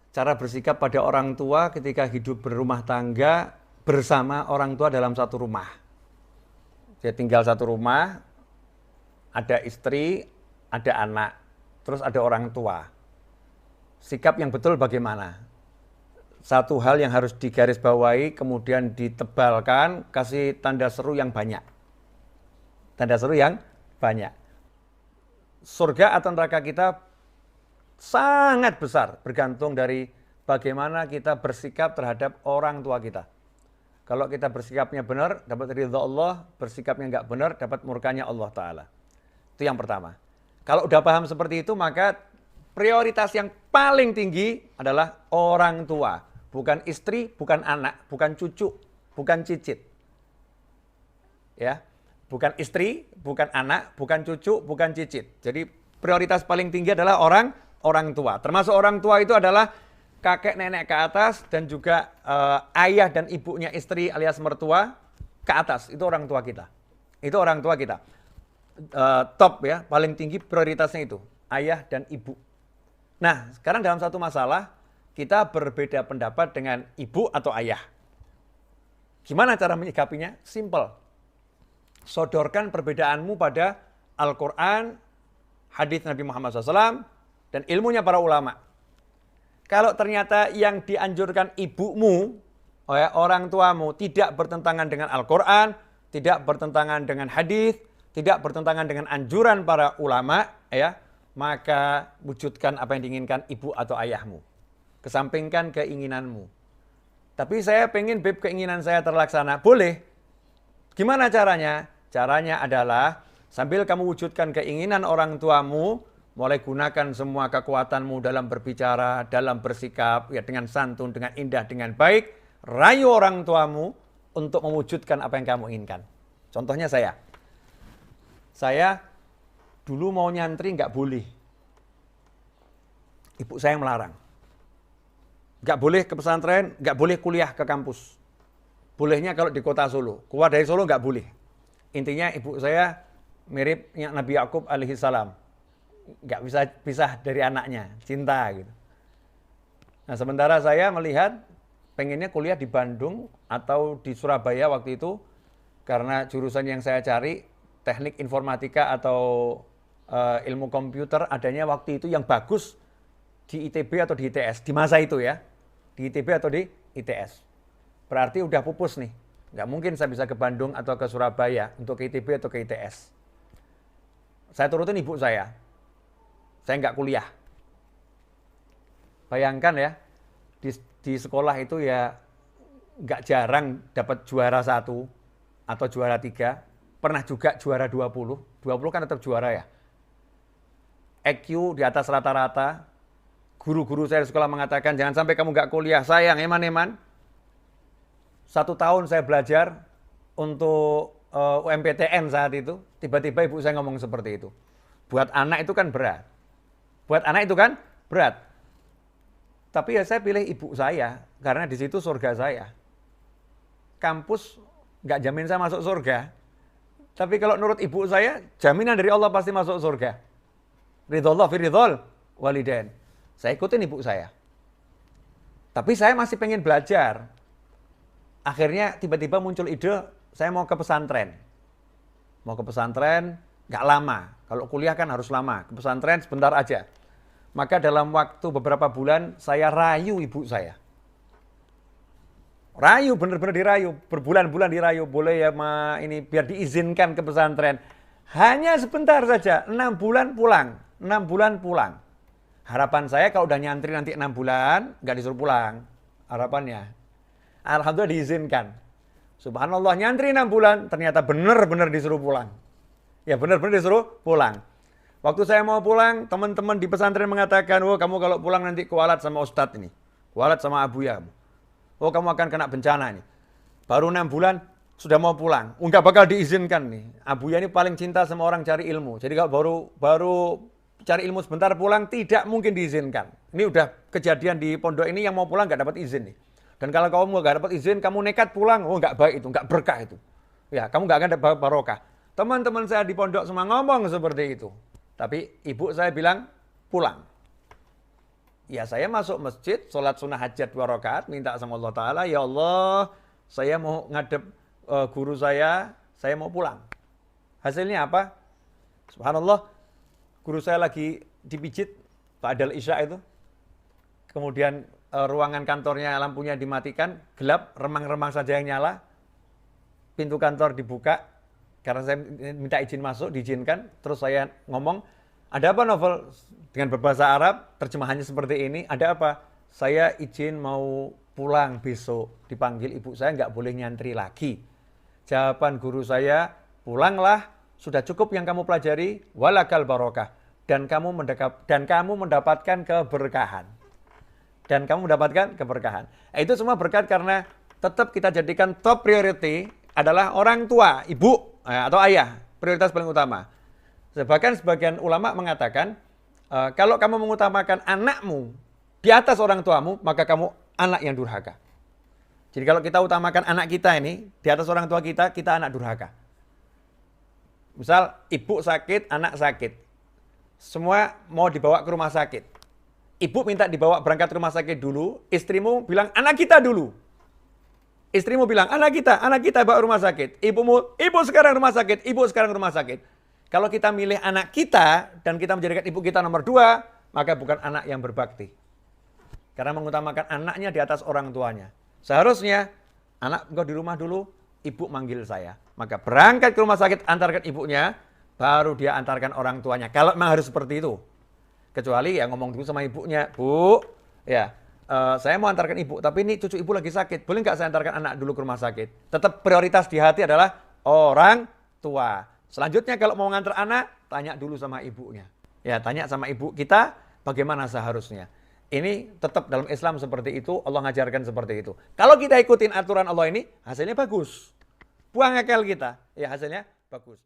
cara bersikap pada orang tua ketika hidup berumah tangga bersama orang tua dalam satu rumah. Dia tinggal satu rumah, ada istri, ada anak, terus ada orang tua. Sikap yang betul bagaimana? Satu hal yang harus digarisbawahi, kemudian ditebalkan, kasih tanda seru yang banyak. Tanda seru yang banyak. Surga atau neraka kita sangat besar, bergantung dari bagaimana kita bersikap terhadap orang tua kita. Kalau kita bersikapnya benar, dapat ridha Allah, bersikapnya nggak benar, dapat murkanya Allah Ta'ala. Itu yang pertama. Kalau udah paham seperti itu, maka prioritas yang paling tinggi adalah orang tua. Bukan istri, bukan anak, bukan cucu, bukan cicit. Ya, bukan istri, bukan anak, bukan cucu, bukan cicit. Jadi prioritas paling tinggi adalah orang tua. Termasuk orang tua itu adalah kakek nenek ke atas dan juga ayah dan ibunya istri alias mertua ke atas. Itu orang tua kita. Itu orang tua kita. Top ya, paling tinggi prioritasnya itu ayah dan ibu. Nah, sekarang dalam satu masalah kita berbeda pendapat dengan ibu atau ayah. Gimana cara menyikapinya? Simple. Sodorkan perbedaanmu pada Al-Quran, hadis Nabi Muhammad SAW, dan ilmunya para ulama. Kalau ternyata yang dianjurkan ibumu, orang tuamu, tidak bertentangan dengan Al-Quran, tidak bertentangan dengan hadis, tidak bertentangan dengan anjuran para ulama, ya, maka wujudkan apa yang diinginkan ibu atau ayahmu. Kesampingkan keinginanmu. Tapi saya pengen keinginan saya terlaksana. Boleh. Gimana caranya? Caranya adalah sambil kamu wujudkan keinginan orang tuamu, mulai gunakan semua kekuatanmu dalam berbicara, dalam bersikap, ya dengan santun, dengan indah, dengan baik. Rayu orang tuamu untuk mewujudkan apa yang kamu inginkan. Contohnya saya dulu mau nyantri nggak boleh. Ibu saya melarang. Nggak boleh ke pesantren, nggak boleh kuliah ke kampus. Bolehnya kalau di kota Solo. Keluar dari Solo nggak boleh. Intinya ibu saya mirip Nabi Yakub alaihissalam. Nggak bisa pisah dari anaknya, cinta gitu. Nah sementara saya melihat pengennya kuliah di Bandung atau di Surabaya waktu itu. Karena jurusan yang saya cari, teknik informatika atau ilmu komputer adanya waktu itu yang bagus di ITB atau di ITS. Di masa itu ya. Di ITB atau di ITS. Berarti udah pupus nih. Nggak mungkin saya bisa ke Bandung atau ke Surabaya untuk ke ITB atau ke ITS. Saya turutin ibu saya. Saya nggak kuliah. Bayangkan ya, di sekolah itu ya nggak jarang dapat juara 1 atau juara 3. Pernah juga juara 20. 20 kan tetap juara ya. EQ di atas rata-rata. Guru-guru saya di sekolah mengatakan, jangan sampai kamu nggak kuliah. Sayang, eman-eman. 1 tahun saya belajar untuk UMPTN saat itu. Tiba-tiba ibu saya ngomong seperti itu. Buat anak itu kan berat. Tapi ya saya pilih ibu saya, karena di situ surga saya. Kampus nggak jamin saya masuk surga. Tapi kalau menurut ibu saya, jaminan dari Allah pasti masuk surga. Ridhollah fi ridhol walidain. Saya ikutin ibu saya. Tapi saya masih pengen belajar. Akhirnya tiba-tiba muncul ide, saya mau ke pesantren. Mau ke pesantren, nggak lama. Kalau kuliah kan harus lama. Ke pesantren sebentar aja. Maka dalam waktu beberapa bulan, saya rayu ibu saya. Rayu, bener-bener dirayu. Berbulan-bulan dirayu. Boleh ya ini biar diizinkan ke pesantren. Hanya sebentar saja, 6 bulan pulang. 6 bulan pulang. Harapan saya kalau udah nyantri nanti 6 bulan, nggak disuruh pulang. Harapannya. Alhamdulillah diizinkan. Subhanallah, nyantri 6 bulan, ternyata benar-benar disuruh pulang. Ya benar-benar disuruh pulang. Waktu saya mau pulang, teman-teman di pesantren mengatakan, oh kamu kalau pulang nanti kualat sama ustadz ini. Kualat sama abuya kamu. Oh kamu akan kena bencana ini. Baru 6 bulan, sudah mau pulang. Nggak bakal diizinkan nih. Abuya ini paling cinta sama orang cari ilmu. Jadi kalau baru cari ilmu sebentar pulang, tidak mungkin diizinkan. Ini udah kejadian di pondok ini, yang mau pulang nggak dapat izin nih. Dan kalau kamu nggak dapat izin, kamu nekat pulang, oh nggak baik itu, nggak berkah itu. Ya, kamu nggak akan dapat barokah. Teman-teman saya di pondok semua ngomong seperti itu. Tapi ibu saya bilang, pulang. Ya saya masuk masjid, sholat sunnah hajat 2 rakaat, minta sama Allah Ta'ala, ya Allah, saya mau ngadep guru saya mau pulang. Hasilnya apa? Subhanallah, guru saya lagi dipijit, ba'dal isya itu. Kemudian ruangan kantornya lampunya dimatikan, gelap, remang-remang saja yang nyala. Pintu kantor dibuka, karena saya minta izin masuk, diizinkan. Terus saya ngomong, ada apa Novel? Dengan berbahasa Arab, terjemahannya seperti ini. Ada apa? Saya izin mau pulang besok. Dipanggil ibu saya, nggak boleh nyantri lagi. Jawaban guru saya, pulanglah. Sudah cukup yang kamu pelajari. Walakal barokah. Dan kamu mendapatkan keberkahan. Dan kamu mendapatkan keberkahan. Itu semua berkat karena tetap kita jadikan top priority adalah orang tua, ibu atau ayah. Prioritas paling utama. Bahkan sebagian ulama mengatakan, kalau kamu mengutamakan anakmu di atas orang tuamu, maka kamu anak yang durhaka. Jadi kalau kita utamakan anak kita ini di atas orang tua kita, kita anak durhaka. Misal ibu sakit, anak sakit. Semua mau dibawa ke rumah sakit. Ibu minta dibawa berangkat ke rumah sakit dulu, istrimu bilang anak kita dulu. Istrimu bilang anak kita bawa rumah sakit. Ibu sekarang rumah sakit, ibu sekarang rumah sakit. Kalau kita milih anak kita dan kita menjadikan ibu kita nomor 2, maka bukan anak yang berbakti. Karena mengutamakan anaknya di atas orang tuanya. Seharusnya anak engkau di rumah dulu, ibu manggil saya. Maka berangkat ke rumah sakit, antarkan ibunya, baru dia antarkan orang tuanya. Kalau memang harus seperti itu. Kecuali ya ngomong dulu sama ibunya, Bu, ya saya mau antarkan ibu, tapi ini cucu ibu lagi sakit. Boleh nggak saya antarkan anak dulu ke rumah sakit? Tetap prioritas di hati adalah orang tua. Selanjutnya kalau mau ngantar anak, tanya dulu sama ibunya. Ya, tanya sama ibu kita bagaimana seharusnya. Ini tetap dalam Islam seperti itu, Allah ngajarkan seperti itu. Kalau kita ikutin aturan Allah ini, hasilnya bagus. Buang akal kita, ya hasilnya bagus.